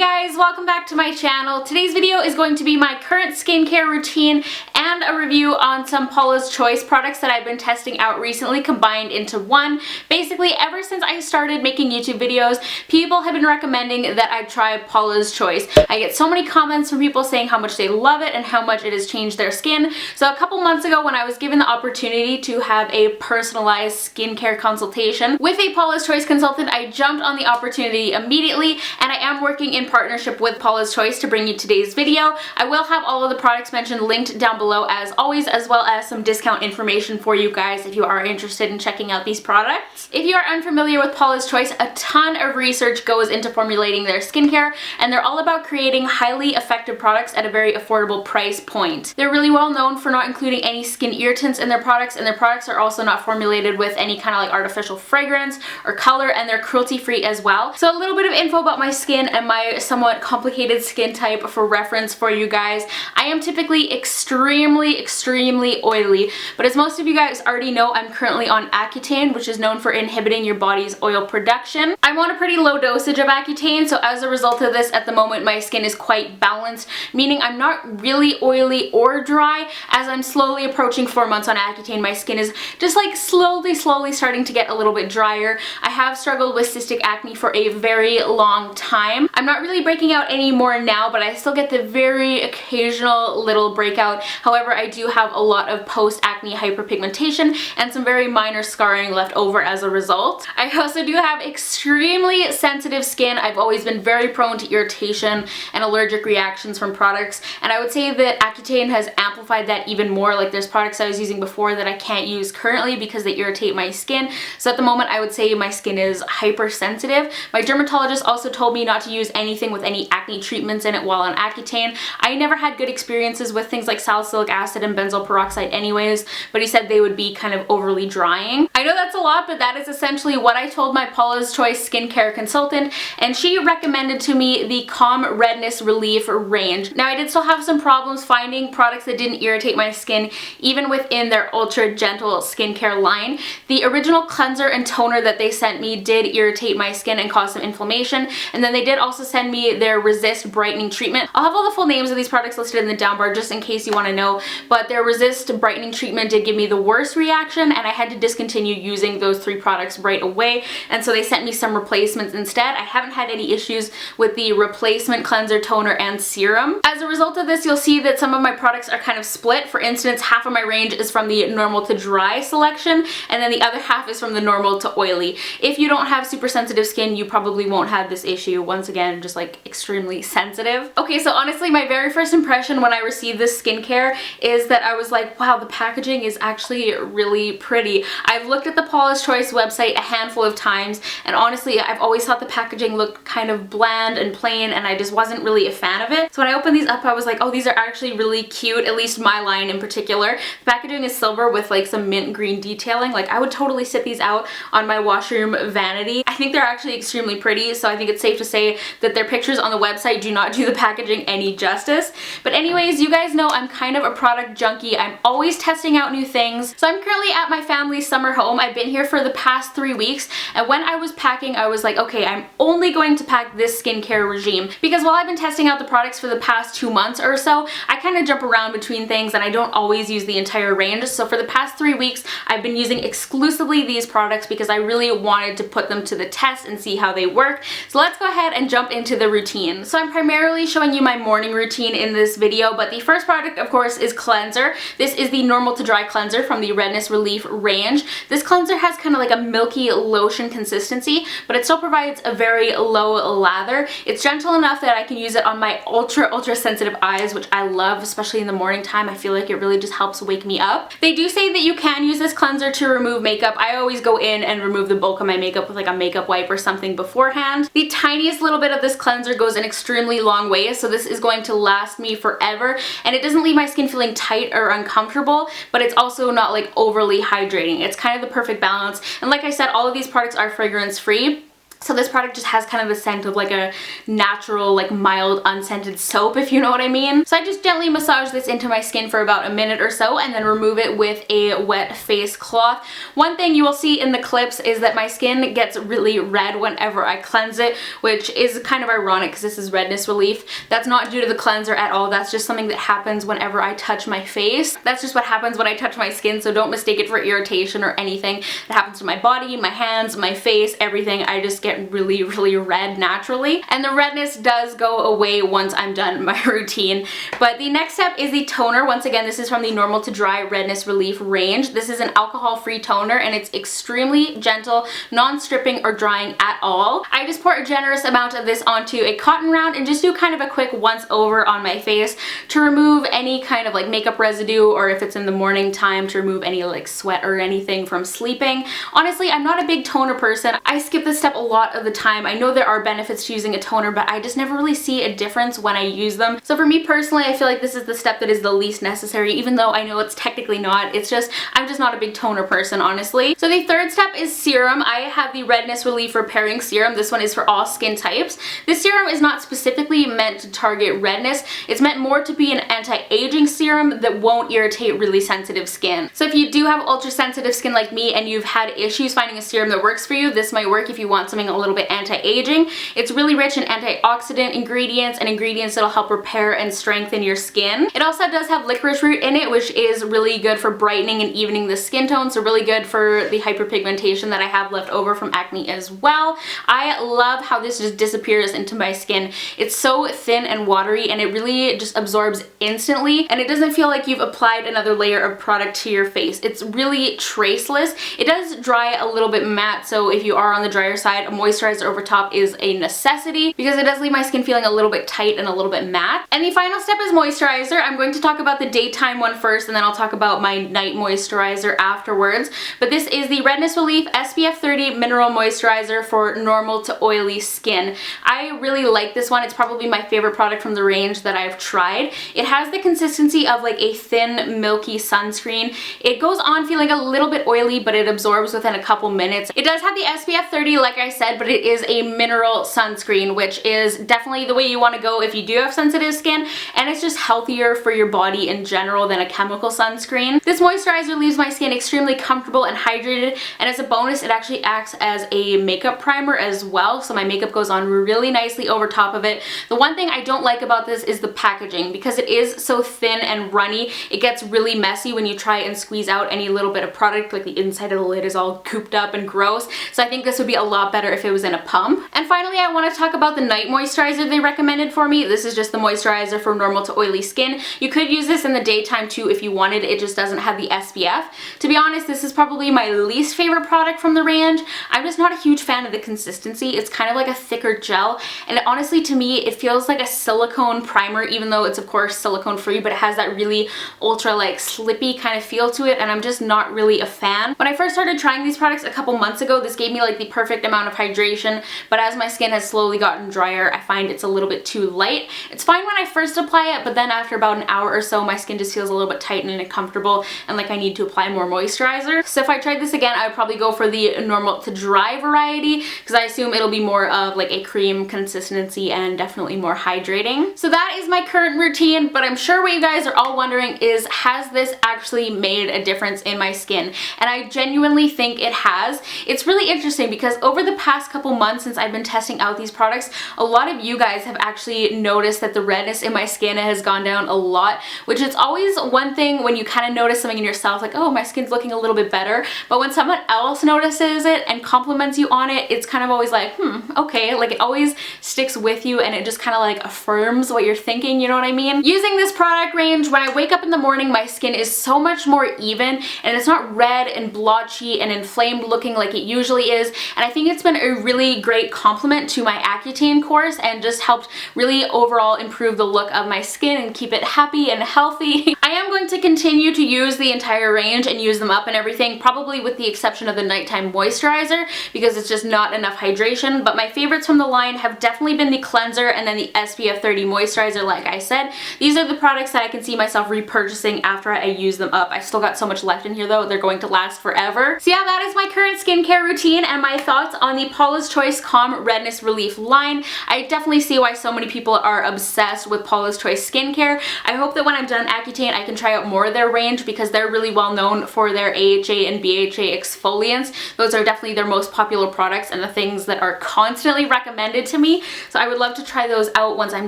guys, welcome back to my channel. Today's video is going to be my current skincare routine and a review on some Paula's Choice products that I've been testing out recently combined into one. Basically, ever since I started making YouTube videos, people have been recommending that I try Paula's Choice. I get so many comments from people saying how much they love it and how much it has changed their skin. So a couple months ago, when I was given the opportunity to have a personalized skincare consultation with a Paula's Choice consultant, I jumped on the opportunity immediately, and I am working in partnership with Paula's Choice to bring you today's video. I will have all of the products mentioned linked down below as always, as well as some discount information for you guys if you are interested in checking out these products. If you are unfamiliar with Paula's Choice, a ton of research goes into formulating their skincare, and they're all about creating highly effective products at a very affordable price point. They're really well known for not including any skin irritants in their products, and their products are also not formulated with any kind of like artificial fragrance or color, and they're cruelty-free as well. So a little bit of info about my skin and my somewhat complicated skin type for reference for you guys. I am typically extremely oily, but as most of you guys already know, I'm currently on Accutane, which is known for inhibiting your body's oil production. I'm on a pretty low dosage of Accutane, so as a result of this, at the moment my skin is quite balanced, meaning I'm not really oily or dry. As I'm slowly approaching 4 months on Accutane, my skin is just like slowly starting to get a little bit drier. I have struggled with cystic acne for a very long time. I'm not really breaking out anymore now, but I still get the very occasional little breakout. However, I do have a lot of post-acne hyperpigmentation and some very minor scarring left over as a result. I also do have extremely sensitive skin. I've always been very prone to irritation and allergic reactions from products, and I would say that Accutane has amplified that even more. Like, there's products I was using before that I can't use currently because they irritate my skin. So at the moment, I would say my skin is hypersensitive. My dermatologist also told me not to use anything with any acne treatments in it while on Accutane. I never had good experiences with things like salicylic acid and benzoyl peroxide anyways, but he said they would be kind of overly drying. I know that's a lot, but that is essentially what I told my Paula's Choice skincare consultant, and she recommended to me the Calm Redness Relief range. Now, I did still have some problems finding products that didn't irritate my skin, even within their ultra gentle skincare line. The original cleanser and toner that they sent me did irritate my skin and cause some inflammation, and then they did also send me their Resist Brightening treatment. I'll have all the full names of these products listed in the down bar just in case you want to know, but their Resist Brightening treatment did give me the worst reaction, and I had to discontinue using those 3 products right away, and so they sent me some replacements instead. I haven't had any issues with the replacement cleanser, toner, and serum. As a result of this, you'll see that some of my products are kind of split. For instance, half of my range is from the normal to dry selection, and then the other half is from the normal to oily. If you don't have super sensitive skin, you probably won't have this issue. Once again, just like extremely sensitive. Okay, so honestly, my very first impression when I received this skincare is that I was like, wow, the packaging is actually really pretty. I've looked at the Paula's Choice website a handful of times, and honestly, I've always thought the packaging looked kind of bland and plain, and I just wasn't really a fan of it. So when I opened these up, I was like, oh, these are actually really cute, at least my line in particular. The packaging is silver with like some mint green detailing. Like, I would totally sit these out on my washroom vanity. I think they're actually extremely pretty, so I think it's safe to say that their pictures on the website do not do the packaging any justice. But anyways, you guys know I'm kind of a product junkie. I'm always testing out new things. So I'm currently at my family's summer home. I've been here for the past 3 weeks, and when I was packing, I was like, okay, I'm only going to pack this skincare regime, because while I've been testing out the products for the past 2 months or so, I kind of jump around between things and I don't always use the entire range. So for the past 3 weeks, I've been using exclusively these products because I really wanted to put them to the test and see how they work. So let's go ahead and jump into the routine. So I'm primarily showing you my morning routine in this video, but the first product, of course, is cleanser. This is the normal to dry cleanser from the Redness Relief range. This cleanser has kind of like a milky lotion consistency, but it still provides a very low lather. It's gentle enough that I can use it on my ultra sensitive eyes, which I love, especially in the morning time. I feel like it really just helps wake me up. They do say that you can use this cleanser to remove makeup. I always go in and remove the bulk of my makeup with like a makeup wipe or something beforehand. The tiniest little bit of this cleanser goes an extremely long way, so this is going to last me forever, and it doesn't leave my skin feeling tight or uncomfortable, but it's also not like overly hydrating. It's kind of the perfect balance, and like I said, all of these products are fragrance free. So this product just has kind of the scent of like a natural, like mild, unscented soap, if you know what I mean. So I just gently massage this into my skin for about a minute or so and then remove it with a wet face cloth. One thing you will see in the clips is that my skin gets really red whenever I cleanse it, which is kind of ironic because this is redness relief. That's not due to the cleanser at all. That's just something that happens whenever I touch my face. That's just what happens when I touch my skin, so don't mistake it for irritation or anything. It happens to my body, my hands, my face, everything. I just get really, really red naturally. And the redness does go away once I'm done my routine. But the next step is the toner. Once again, this is from the Normal to Dry Redness Relief range. This is an alcohol-free toner and it's extremely gentle, non-stripping or drying at all. I just pour a generous amount of this onto a cotton round and just do kind of a quick once over on my face to remove any kind of like makeup residue, or if it's in the morning time, to remove any like sweat or anything from sleeping. Honestly, I'm not a big toner person. I skip this step a lot of the time. I know there are benefits to using a toner, but I just never really see a difference when I use them. So for me personally, I feel like this is the step that is the least necessary, even though I know it's technically not. It's just, I'm just not a big toner person, honestly. So the third step is serum. I have the Redness Relief Repairing Serum. This one is for all skin types. This serum is not specifically meant to target redness. It's meant more to be an anti-aging serum that won't irritate really sensitive skin. So if you do have ultra sensitive skin like me and you've had issues finding a serum that works for you, this might work if you want something a little bit anti-aging. It's really rich in antioxidant ingredients and ingredients that'll help repair and strengthen your skin. It also does have licorice root in it, which is really good for brightening and evening the skin tone, so really good for the hyperpigmentation that I have left over from acne as well. I love how this just disappears into my skin. It's so thin and watery and it really just absorbs instantly, and it doesn't feel like you've applied another layer of product to your face. It's really traceless. It does dry a little bit matte, so if you are on the drier side, a moisturizer over top is a necessity because it does leave my skin feeling a little bit tight and a little bit matte. And the final step is moisturizer. I'm going to talk about the daytime one first and then I'll talk about my night moisturizer afterwards. But this is the Redness Relief SPF 30 Mineral Moisturizer for normal to oily skin. I really like this one. It's probably my favorite product from the range that I've tried. It has the consistency of like a thin, milky sunscreen. It goes on feeling a little bit oily, but it absorbs within a couple minutes. It does have the SPF 30, like I said, but it is a mineral sunscreen, which is definitely the way you want to go if you do have sensitive skin, and it's just healthier for your body in general than a chemical sunscreen. This moisturizer leaves my skin extremely comfortable and hydrated, and as a bonus, it actually acts as a makeup primer as well, so my makeup goes on really nicely over top of it. The one thing I don't like about this is the packaging. Because it is so thin and runny, it gets really messy when you try and squeeze out any little bit of product, like the inside of the lid is all cooped up and gross, so I think this would be a lot better if it was in a pump. And finally, I want to talk about the night moisturizer they recommended for me. This is just the moisturizer for normal to oily skin. You could use this in the daytime too if you wanted. It just doesn't have the SPF. To be honest, this is probably my least favorite product from the range. I'm just not a huge fan of the consistency. It's kind of like a thicker gel, and honestly to me it feels like a silicone primer, even though it's of course silicone free, but it has that really ultra like slippy kind of feel to it, and I'm just not really a fan. When I first started trying these products a couple months ago, this gave me like the perfect amount of hydration, but as my skin has slowly gotten drier, I find it's a little bit too light. It's fine when I first apply it, but then after about an hour or so, my skin just feels a little bit tight and uncomfortable and like I need to apply more moisturizer. So if I tried this again, I would probably go for the normal to dry variety because I assume it'll be more of like a cream consistency and definitely more hydrating. So that is my current routine, but I'm sure what you guys are all wondering is, has this actually made a difference in my skin? And I genuinely think it has. It's really interesting because over the past couple months since I've been testing out these products, a lot of you guys have actually noticed that the redness in my skin has gone down a lot, which is always one thing when you kind of notice something in yourself, like, oh, my skin's looking a little bit better. But when someone else notices it and compliments you on it, it's kind of always like, okay, like it always sticks with you and it just kind of like affirms what you're thinking, you know what I mean? Using this product range, when I wake up in the morning, my skin is so much more even and it's not red and blotchy and inflamed looking like it usually is. And I think it's been a really great compliment to my Accutane course and just helped really overall improve the look of my skin and keep it happy and healthy. I am going to continue to use the entire range and use them up and everything, probably with the exception of the nighttime moisturizer because it's just not enough hydration. But my favorites from the line have definitely been the cleanser and then the SPF 30 moisturizer, like I said. These are the products that I can see myself repurchasing after I use them up. I've still got so much left in here though, they're going to last forever. So yeah, that is my current skincare routine and my thoughts on the Paula's Choice Calm Redness Relief line. I definitely see why so many people are obsessed with Paula's Choice skincare. I hope that when I'm done Accutane, I can try out more of their range because they're really well known for their AHA and BHA exfoliants. Those are definitely their most popular products and the things that are constantly recommended to me. So I would love to try those out once I'm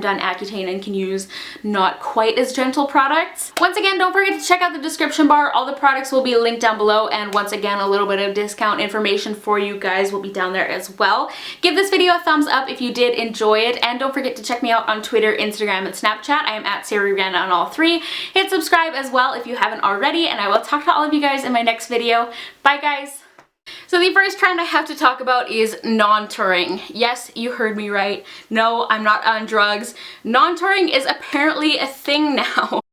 done Accutane and can use not quite as gentle products. Once again, don't forget to check out the description bar. All the products will be linked down below, and once again, a little bit of discount information for you guys will be down there as well. Give this video a thumbs up if you did enjoy it, and don't forget to check me out on Twitter, Instagram, and Snapchat. I am at Sarah Rihanna on all three. Hit subscribe as well if you haven't already, and I will talk to all of you guys in my next video. Bye guys! So the first trend I have to talk about is non-touring. Yes, you heard me right. No, I'm not on drugs. Non-touring is apparently a thing now.